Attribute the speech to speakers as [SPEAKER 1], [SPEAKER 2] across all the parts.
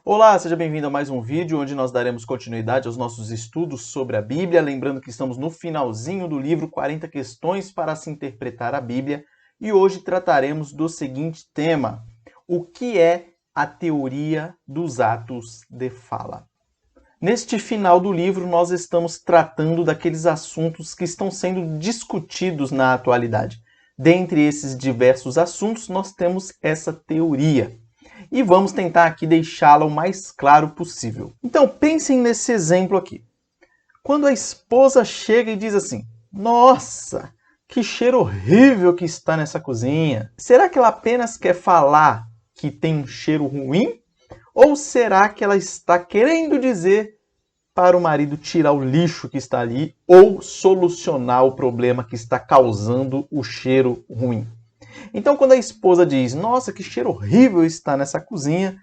[SPEAKER 1] Olá, seja bem-vindo a mais um vídeo onde nós daremos continuidade aos nossos estudos sobre a Bíblia. Lembrando que estamos no finalzinho do livro 40 questões para se interpretar a Bíblia e hoje trataremos do seguinte tema: o que é a teoria dos atos de fala? Neste final do livro, nós estamos tratando daqueles assuntos que estão sendo discutidos na atualidade. Dentre esses diversos assuntos, nós temos essa teoria. E vamos tentar aqui deixá-la o mais claro possível. Então, pensem nesse exemplo aqui. Quando a esposa chega e diz assim: "Nossa, que cheiro horrível que está nessa cozinha." Será que ela apenas quer falar que tem um cheiro ruim? Ou será que ela está querendo dizer para o marido tirar o lixo que está ali ou solucionar o problema que está causando o cheiro ruim? Então, quando a esposa diz: "Nossa, que cheiro horrível está nessa cozinha",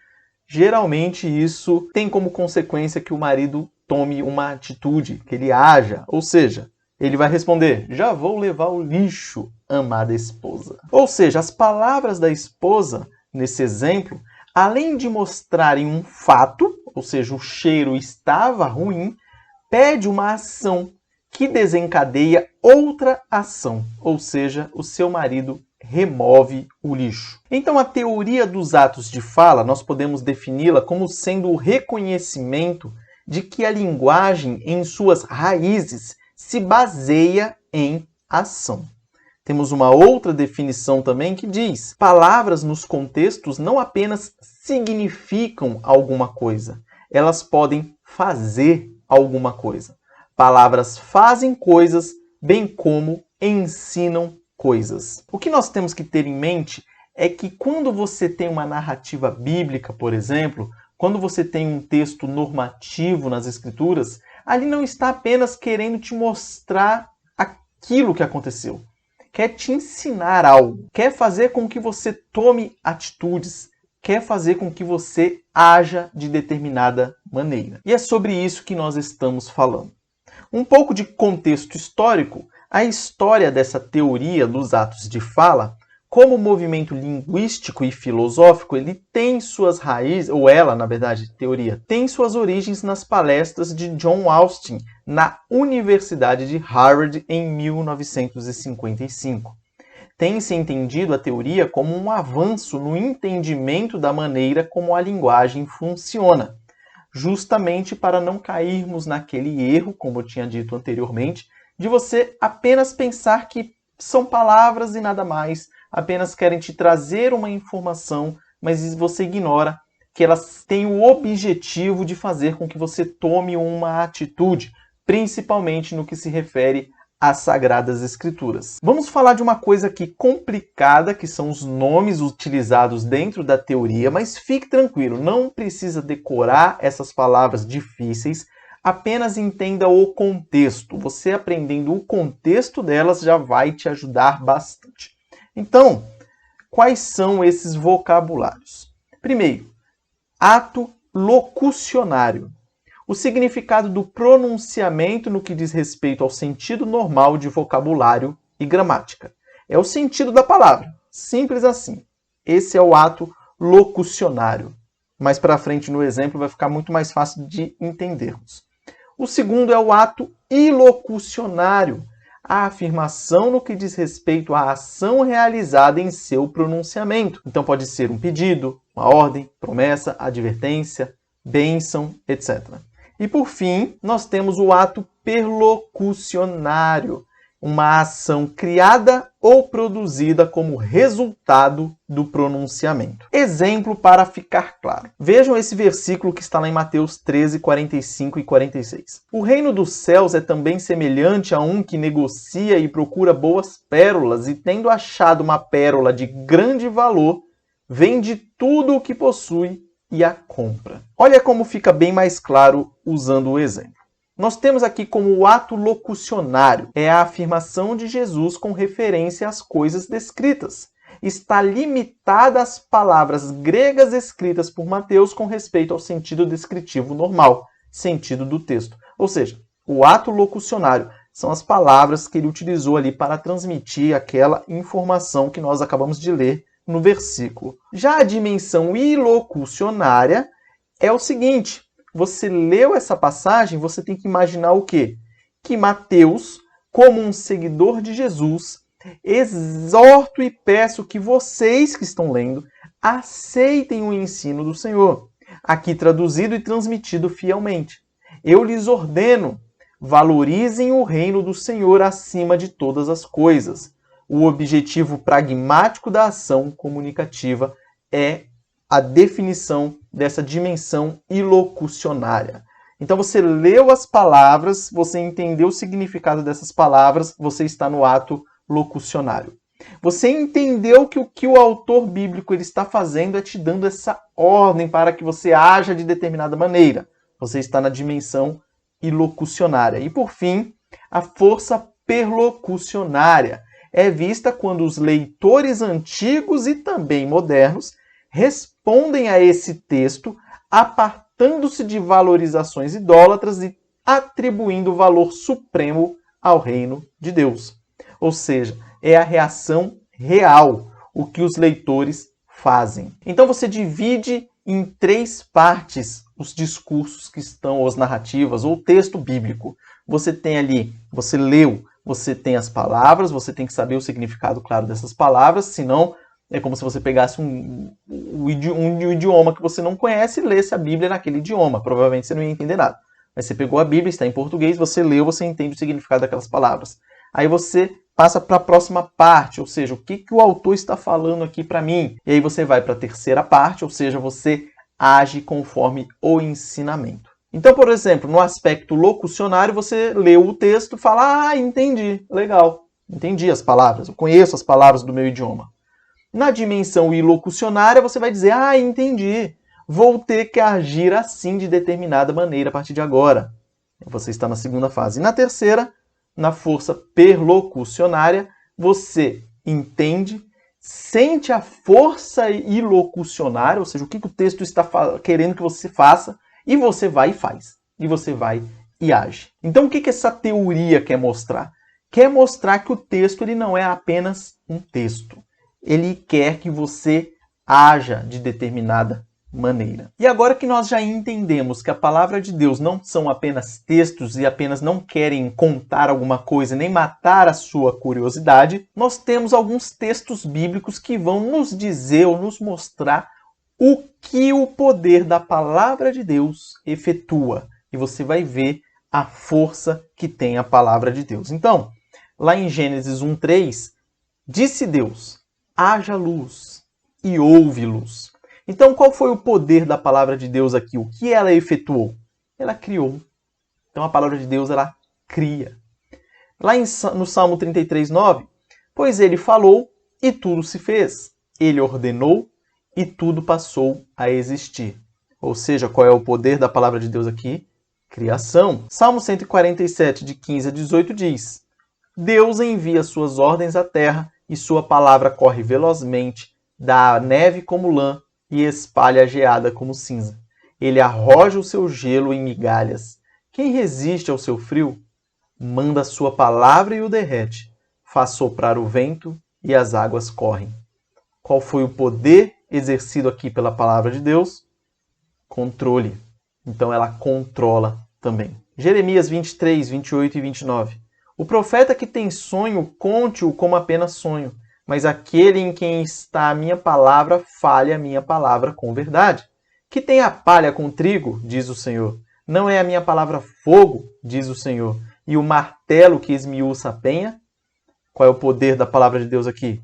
[SPEAKER 1] geralmente isso tem como consequência que o marido tome uma atitude, que ele haja. Ou seja, ele vai responder: "Já vou levar o lixo, amada esposa." Ou seja, as palavras da esposa, nesse exemplo, além de mostrarem um fato, ou seja, o cheiro estava ruim, pede uma ação que desencadeia outra ação, ou seja, o seu marido remove o lixo. Então, a teoria dos atos de fala, nós podemos defini-la como sendo o reconhecimento de que a linguagem, em suas raízes, se baseia em ação. Temos uma outra definição também que diz: palavras nos contextos não apenas significam alguma coisa, elas podem fazer alguma coisa. Palavras fazem coisas, bem como ensinam coisas. O que nós temos que ter em mente é que quando você tem uma narrativa bíblica, por exemplo, quando você tem um texto normativo nas Escrituras, ali não está apenas querendo te mostrar aquilo que aconteceu. Quer te ensinar algo, quer fazer com que você tome atitudes, quer fazer com que você haja de determinada maneira. E é sobre isso que nós estamos falando. Um pouco de contexto histórico. A história dessa teoria dos atos de fala, como movimento linguístico e filosófico, ele tem suas raízes, ou ela, na verdade, teoria, tem suas origens nas palestras de John Austin na Universidade de Harvard em 1955. Tem-se entendido a teoria como um avanço no entendimento da maneira como a linguagem funciona, justamente para não cairmos naquele erro, como eu tinha dito anteriormente, de você apenas pensar que são palavras e nada mais, apenas querem te trazer uma informação, mas você ignora que elas têm o objetivo de fazer com que você tome uma atitude, principalmente no que se refere às Sagradas Escrituras. Vamos falar de uma coisa aqui complicada, que são os nomes utilizados dentro da teoria, mas fique tranquilo, não precisa decorar essas palavras difíceis, apenas entenda o contexto. Você aprendendo o contexto delas já vai te ajudar bastante. Então, quais são esses vocabulários? Primeiro, ato locucionário. O significado do pronunciamento no que diz respeito ao sentido normal de vocabulário e gramática. É o sentido da palavra, simples assim. Esse é o ato locucionário. Mais para frente no exemplo vai ficar muito mais fácil de entendermos. O segundo é o ato ilocucionário, a afirmação no que diz respeito à ação realizada em seu pronunciamento. Então pode ser um pedido, uma ordem, promessa, advertência, bênção, etc. E por fim, nós temos o ato perlocucionário, uma ação criada ou produzida como resultado do pronunciamento. Exemplo para ficar claro. Vejam esse versículo que está lá em Mateus 13, 45 e 46. "O reino dos céus é também semelhante a um que negocia e procura boas pérolas, e tendo achado uma pérola de grande valor, vende tudo o que possui e a compra." Olha como fica bem mais claro usando o exemplo. Nós temos aqui como o ato locucionário, é a afirmação de Jesus com referência às coisas descritas. Está limitada às palavras gregas escritas por Mateus com respeito ao sentido descritivo normal, sentido do texto. Ou seja, o ato locucionário são as palavras que ele utilizou ali para transmitir aquela informação que nós acabamos de ler no versículo. Já a dimensão ilocucionária é o seguinte: você leu essa passagem, você tem que imaginar o quê? Que Mateus, como um seguidor de Jesus, exorto e peço que vocês que estão lendo aceitem o ensino do Senhor, aqui traduzido e transmitido fielmente. Eu lhes ordeno, valorizem o reino do Senhor acima de todas as coisas. O objetivo pragmático da ação comunicativa é a definição dessa dimensão ilocucionária. Então você leu as palavras, você entendeu o significado dessas palavras, você está no ato locucionário. Você entendeu que o que o autor bíblico ele está fazendo é te dando essa ordem para que você haja de determinada maneira. Você está na dimensão ilocucionária. E por fim, a força perlocucionária é vista quando os leitores antigos e também modernos respondem a esse texto apartando-se de valorizações idólatras e atribuindo valor supremo ao reino de Deus. Ou seja, é a reação real, o que os leitores fazem. Então você divide em 3 partes os discursos que estão, as narrativas, ou o texto bíblico. Você tem ali, você leu, você tem as palavras, você tem que saber o significado claro dessas palavras, senão é como se você pegasse um idioma que você não conhece e lesse a Bíblia naquele idioma. Provavelmente você não ia entender nada. Mas você pegou a Bíblia, está em português, você leu, você entende o significado daquelas palavras. Aí você passa para a próxima parte, ou seja, o que o autor está falando aqui para mim. E aí você vai para a terceira parte, ou seja, você age conforme o ensinamento. Então, por exemplo, no aspecto locucionário, você leu o texto e fala, entendi, legal, entendi as palavras, eu conheço as palavras do meu idioma. Na dimensão ilocucionária, você vai dizer, entendi, vou ter que agir assim de determinada maneira a partir de agora. Você está na segunda fase. E na terceira, na força perlocucionária, você entende, sente a força ilocucionária, ou seja, o que o texto está querendo que você faça, e você vai e faz. E você vai e age. Então, o que essa teoria quer mostrar? Quer mostrar que o texto ele não é apenas um texto. Ele quer que você haja de determinada maneira. E agora que nós já entendemos que a palavra de Deus não são apenas textos e apenas não querem contar alguma coisa nem matar a sua curiosidade, nós temos alguns textos bíblicos que vão nos dizer ou nos mostrar o que o poder da palavra de Deus efetua. E você vai ver a força que tem a palavra de Deus. Então, lá em Gênesis 1:3, disse Deus: haja luz e houve luz. Então, qual foi o poder da palavra de Deus aqui? O que ela efetuou? Ela criou. Então, a palavra de Deus, ela cria. Lá no Salmo 33:9, pois ele falou e tudo se fez. Ele ordenou e tudo passou a existir. Ou seja, qual é o poder da palavra de Deus aqui? Criação. Salmo 147, de 15 a 18, diz: Deus envia suas ordens à terra e sua palavra corre velozmente, dá a neve como lã e espalha a geada como cinza. Ele arroja o seu gelo em migalhas. Quem resiste ao seu frio? Manda a sua palavra e o derrete. Faz soprar o vento e as águas correm. Qual foi o poder exercido aqui pela palavra de Deus? Controle. Então ela controla também. Jeremias 23, 28 e 29. O profeta que tem sonho, conte-o como apenas sonho, mas aquele em quem está a minha palavra, fale a minha palavra com verdade. Que tem a palha com trigo, diz o Senhor. Não é a minha palavra fogo, diz o Senhor. E o martelo que esmiuça a penha? Qual é o poder da palavra de Deus aqui?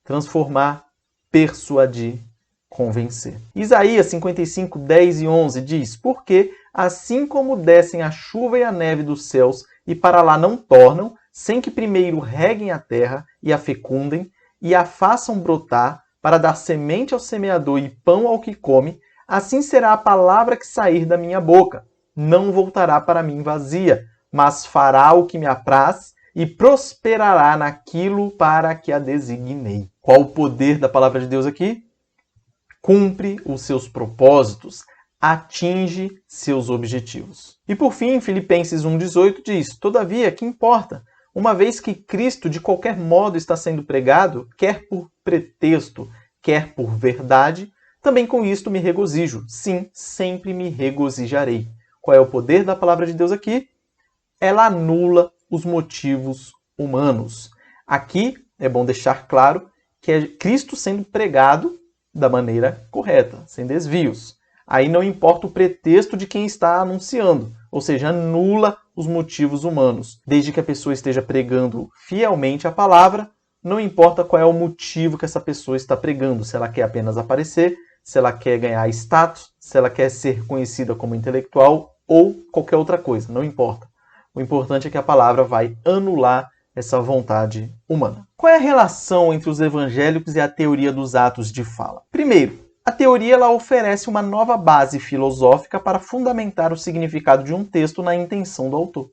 [SPEAKER 1] Transformar, persuadir, convencer. Isaías 55, 10 e 11 diz: Porque assim como descem a chuva e a neve dos céus e para lá não tornam, sem que primeiro reguem a terra e a fecundem e a façam brotar, para dar semente ao semeador e pão ao que come, assim será a palavra que sair da minha boca. Não voltará para mim vazia, mas fará o que me apraz e prosperará naquilo para que a designei. Qual o poder da palavra de Deus aqui? Cumpre os seus propósitos, atinge seus objetivos. E por fim, Filipenses 1,18 diz: Todavia, que importa? Uma vez que Cristo de qualquer modo está sendo pregado, quer por pretexto, quer por verdade, Também com isto me regozijo. Sim, sempre me regozijarei. Qual é o poder da palavra de Deus aqui? Ela anula os motivos humanos. Aqui é bom deixar claro que é Cristo sendo pregado da maneira correta, sem desvios. Aí não importa o pretexto de quem está anunciando, ou seja, anula os motivos humanos. Desde que a pessoa esteja pregando fielmente a palavra, não importa qual é o motivo que essa pessoa está pregando, se ela quer apenas aparecer, se ela quer ganhar status, se ela quer ser conhecida como intelectual ou qualquer outra coisa, não importa. O importante é que a palavra vai anular essa vontade humana. Qual é a relação entre os evangélicos e a teoria dos atos de fala? Primeiro, a teoria ela oferece uma nova base filosófica para fundamentar o significado de um texto na intenção do autor.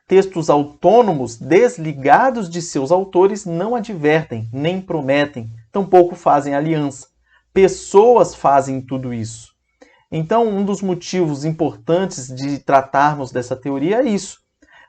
[SPEAKER 1] Textos autônomos, desligados de seus autores, não advertem, nem prometem, tampouco fazem aliança. Pessoas fazem tudo isso. Então, um dos motivos importantes de tratarmos dessa teoria é isso,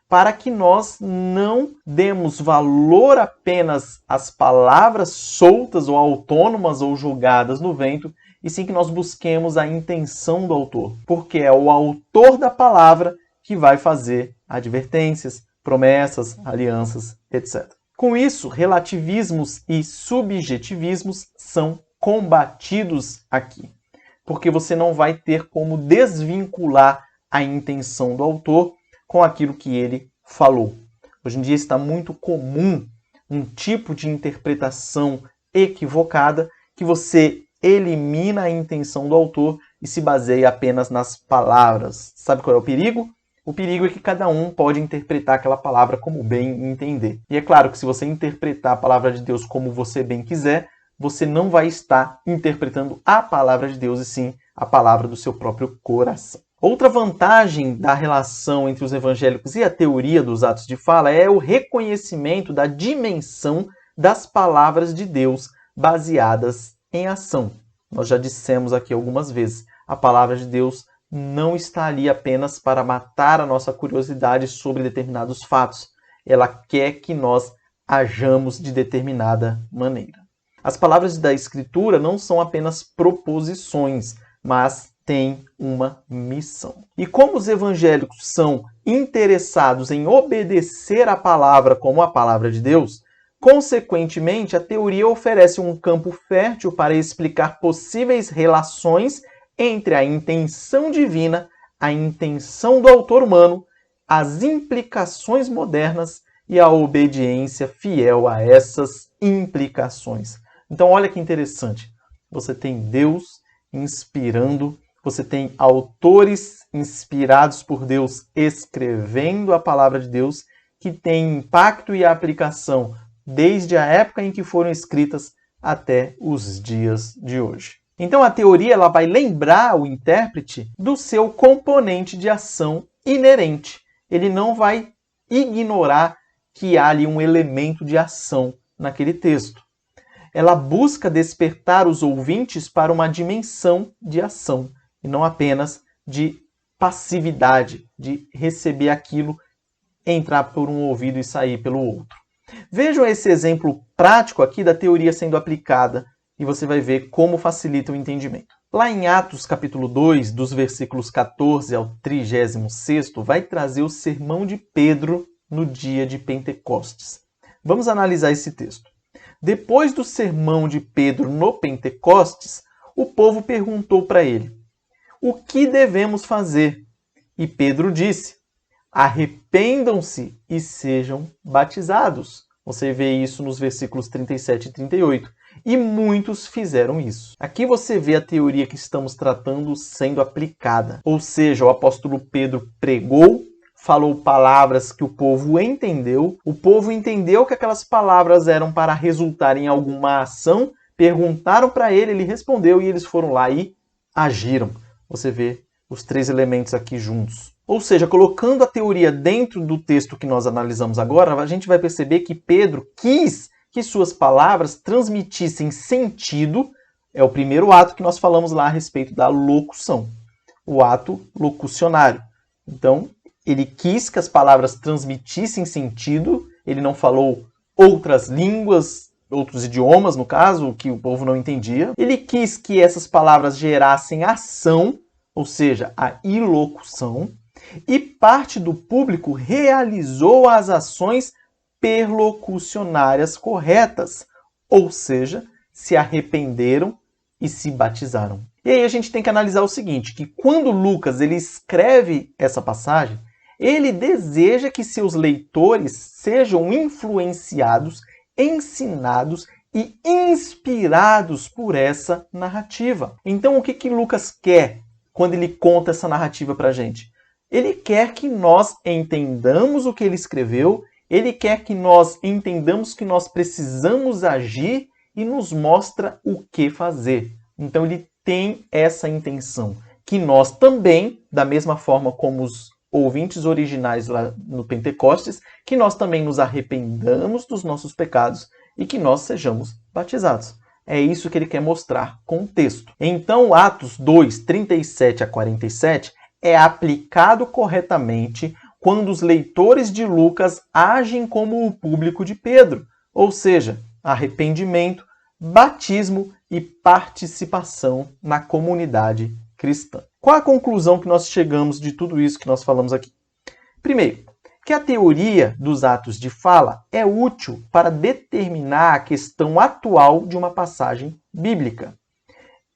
[SPEAKER 1] para que nós não demos valor apenas às palavras soltas ou autônomas ou jogadas no vento, e sim que nós busquemos a intenção do autor, porque é o autor da palavra que vai fazer advertências, promessas, alianças, etc. Com isso, relativismos e subjetivismos são combatidos aqui, porque você não vai ter como desvincular a intenção do autor com aquilo que ele falou. Hoje em dia está muito comum um tipo de interpretação equivocada que você elimina a intenção do autor e se baseia apenas nas palavras. Sabe qual é o perigo? O perigo é que cada um pode interpretar aquela palavra como bem entender. E é claro que se você interpretar a palavra de Deus como você bem quiser, você não vai estar interpretando a palavra de Deus, e sim a palavra do seu próprio coração. Outra vantagem da relação entre os evangélicos e a teoria dos atos de fala é o reconhecimento da dimensão das palavras de Deus baseadas em ação. Nós já dissemos aqui algumas vezes, a palavra de Deus não está ali apenas para matar a nossa curiosidade sobre determinados fatos. Ela quer que nós hajamos de determinada maneira. As palavras da Escritura não são apenas proposições, mas têm uma missão. E como os evangélicos são interessados em obedecer a palavra como a palavra de Deus, consequentemente, a teoria oferece um campo fértil para explicar possíveis relações entre a intenção divina, a intenção do autor humano, as implicações modernas e a obediência fiel a essas implicações. Então, olha que interessante. Você tem Deus inspirando, você tem autores inspirados por Deus escrevendo a palavra de Deus, que tem impacto e aplicação desde a época em que foram escritas até os dias de hoje. Então a teoria ela vai lembrar o intérprete do seu componente de ação inerente. Ele não vai ignorar que há ali um elemento de ação naquele texto. Ela busca despertar os ouvintes para uma dimensão de ação, e não apenas de passividade, de receber aquilo, entrar por um ouvido e sair pelo outro. Vejam esse exemplo prático aqui da teoria sendo aplicada e você vai ver como facilita o entendimento. Lá em Atos capítulo 2, dos versículos 14 ao 36º, vai trazer o sermão de Pedro no dia de Pentecostes. Vamos analisar esse texto. Depois do sermão de Pedro no Pentecostes, o povo perguntou para ele: o que devemos fazer? E Pedro disse: arrependam-se e sejam batizados. Você vê isso nos versículos 37 e 38. E muitos fizeram isso. Aqui você vê a teoria que estamos tratando sendo aplicada. Ou seja, o apóstolo Pedro pregou, falou palavras que o povo entendeu que aquelas palavras eram para resultar em alguma ação, perguntaram para ele, ele respondeu e eles foram lá e agiram. Você vê os três elementos aqui juntos. Ou seja, colocando a teoria dentro do texto que nós analisamos agora, a gente vai perceber que Pedro quis que suas palavras transmitissem sentido. É o primeiro ato que nós falamos lá a respeito da locução, o ato locucionário. Então, ele quis que as palavras transmitissem sentido, ele não falou outras línguas outros idiomas, no caso, que o povo não entendia. Ele quis que essas palavras gerassem ação, ou seja, a ilocução, e parte do público realizou as ações perlocucionárias corretas, ou seja, se arrependeram e se batizaram. E aí a gente tem que analisar o seguinte, que quando Lucas ele escreve essa passagem, ele deseja que seus leitores sejam influenciados, ensinados e inspirados por essa narrativa. Então o que Lucas quer quando ele conta essa narrativa para a gente? Ele quer que nós entendamos o que ele escreveu, ele quer que nós entendamos que nós precisamos agir e nos mostra o que fazer. Então ele tem essa intenção, que nós também, da mesma forma como os ouvintes originais lá no Pentecostes, que nós também nos arrependamos dos nossos pecados e que nós sejamos batizados. É isso que ele quer mostrar com o texto. Então, Atos 2, 37 a 47 é aplicado corretamente quando os leitores de Lucas agem como o público de Pedro, ou seja, arrependimento, batismo e participação na comunidade cristã. Qual a conclusão que nós chegamos de tudo isso que nós falamos aqui? Primeiro, que a teoria dos atos de fala é útil para determinar a questão atual de uma passagem bíblica.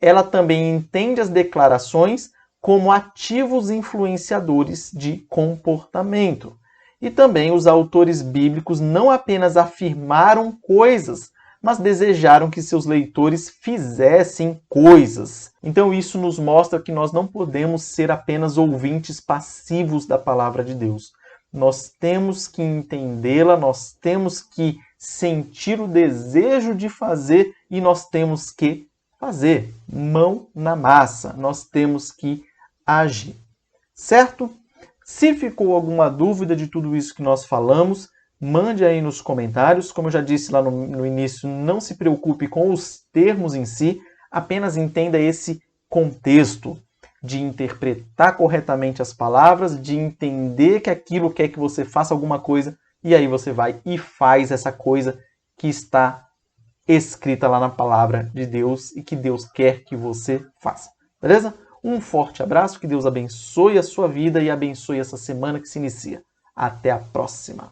[SPEAKER 1] Ela também entende as declarações como ativos influenciadores de comportamento. E também os autores bíblicos não apenas afirmaram coisas, mas desejaram que seus leitores fizessem coisas. Então isso nos mostra que nós não podemos ser apenas ouvintes passivos da palavra de Deus. Nós temos que entendê-la, nós temos que sentir o desejo de fazer e nós temos que fazer, mão na massa. Nós temos que agir, certo? Se ficou alguma dúvida de tudo isso que nós falamos, mande aí nos comentários. Como eu já disse lá no início, não se preocupe com os termos em si, apenas entenda esse contexto de interpretar corretamente as palavras, de entender que aquilo quer que você faça alguma coisa, e aí você vai e faz essa coisa que está escrita lá na palavra de Deus e que Deus quer que você faça. Beleza? Um forte abraço, que Deus abençoe a sua vida e abençoe essa semana que se inicia. Até a próxima!